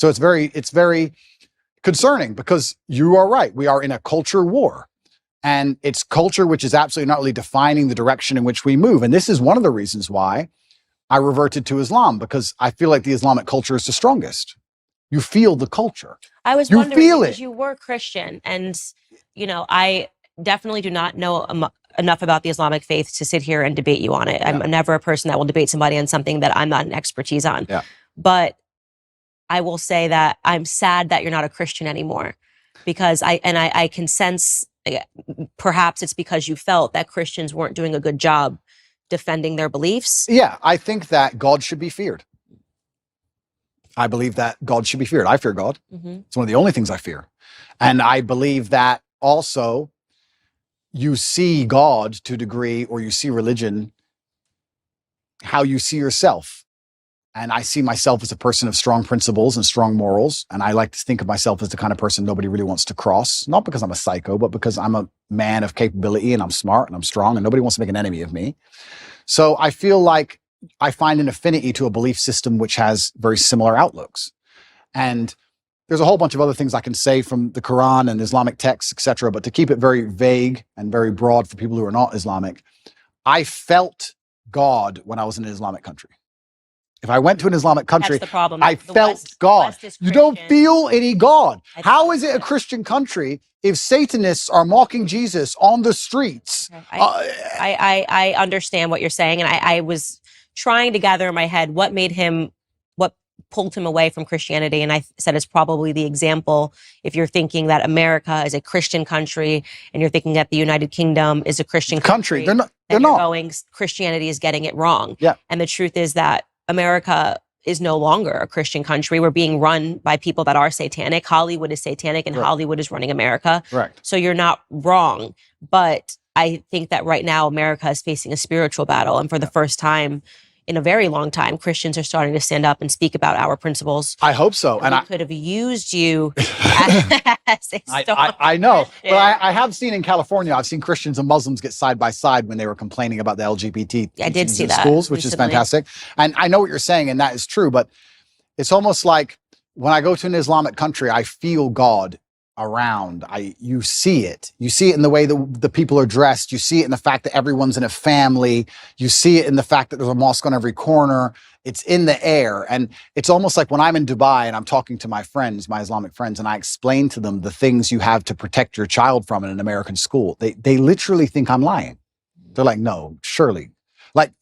So it's very concerning, because you are right. We are in a culture war, and it's culture which is absolutely not really defining the direction in which we move. And this is one of the reasons why I reverted to Islam, because I feel like the Islamic culture is the strongest. You feel the culture. I was wondering, because you were Christian, and I definitely do not know enough about the Islamic faith to sit here and debate you on it. Yeah. I'm never a person that will debate somebody on something that I'm not an expertise on. Yeah. But I will say that I'm sad that you're not a Christian anymore, because I can sense, perhaps it's because you felt that Christians weren't doing a good job defending their beliefs. Yeah, I think that God should be feared. I believe that God should be feared. I fear God. Mm-hmm. It's one of the only things I fear. And I believe that also you see God to a degree, or you see religion, how you see yourself. And I see myself as a person of strong principles and strong morals. And I like to think of myself as the kind of person nobody really wants to cross, not because I'm a psycho, but because I'm a man of capability, and I'm smart and I'm strong, and nobody wants to make an enemy of me. So I feel like I find an affinity to a belief system which has very similar outlooks. And there's a whole bunch of other things I can say from the Quran and Islamic texts, etc. But to keep it very vague and very broad for people who are not Islamic, I felt God when I was in an Islamic country. If I went to an Islamic country, that's the problem. I felt God. You don't feel any God. How is it a Christian country if Satanists are mocking Jesus on the streets? Okay. I understand what you're saying. And I was trying to gather in my head what pulled him away from Christianity. And I said it's probably the example. If you're thinking that America is a Christian country, and you're thinking that the United Kingdom is a Christian country, they're not. Going, Christianity is getting it wrong. Yeah. And the truth is that America is no longer a Christian country. We're being run by people that are satanic. Hollywood is satanic, and Hollywood is running America. Right. So you're not wrong. But I think that right now America is facing a spiritual battle. And for the first time in a very long time, Christians are starting to stand up and speak about our principles. I hope so. And I could have used you as a I know. But I have seen in California, I've seen Christians and Muslims get side by side when they were complaining about the LGBT I did see that schools, which is fantastic. And I know what you're saying, and that is true. But it's almost like when I go to an Islamic country, I feel God around. You see it. You see it in the way the people are dressed. You see it in the fact that everyone's in a family. You see it in the fact that there's a mosque on every corner. It's in the air. And it's almost like when I'm in Dubai and I'm talking to my friends, my Islamic friends, and I explain to them the things you have to protect your child from in an American school. They literally think I'm lying. They're like, no, surely. Like,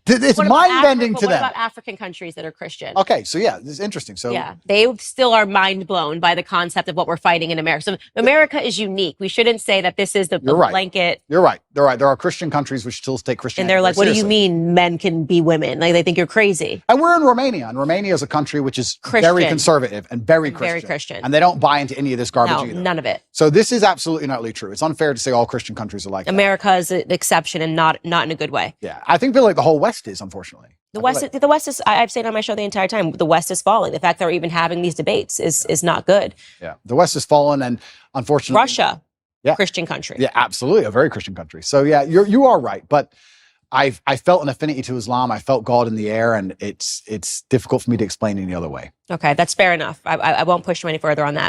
it's mind-bending to them. What about African countries that are Christian? Okay, so yeah, this is interesting. So yeah, they still are mind-blown by the concept of what we're fighting in America. So America is unique. We shouldn't say that this is the blanket. You're right. They're right. There are Christian countries which still take Christianity. And they're like, what do you mean men can be women? Like, they think you're crazy. And we're in Romania. And Romania is a country which is very conservative and very Christian. Very Christian. And they don't buy into any of this garbage either. None of it. So this is absolutely not true. It's unfair to say all Christian countries are like America is an exception, and not in a good way. Yeah. I think like the whole West is, unfortunately. The West is, I've said on my show the entire time, the West is falling. The fact that we're even having these debates is not good. Yeah. The West has fallen, and unfortunately Russia, Christian country. Yeah, absolutely. A very Christian country. So yeah, you are right. But I felt an affinity to Islam. I felt God in the air, and it's difficult for me to explain any other way. Okay, that's fair enough. I won't push you any further on that.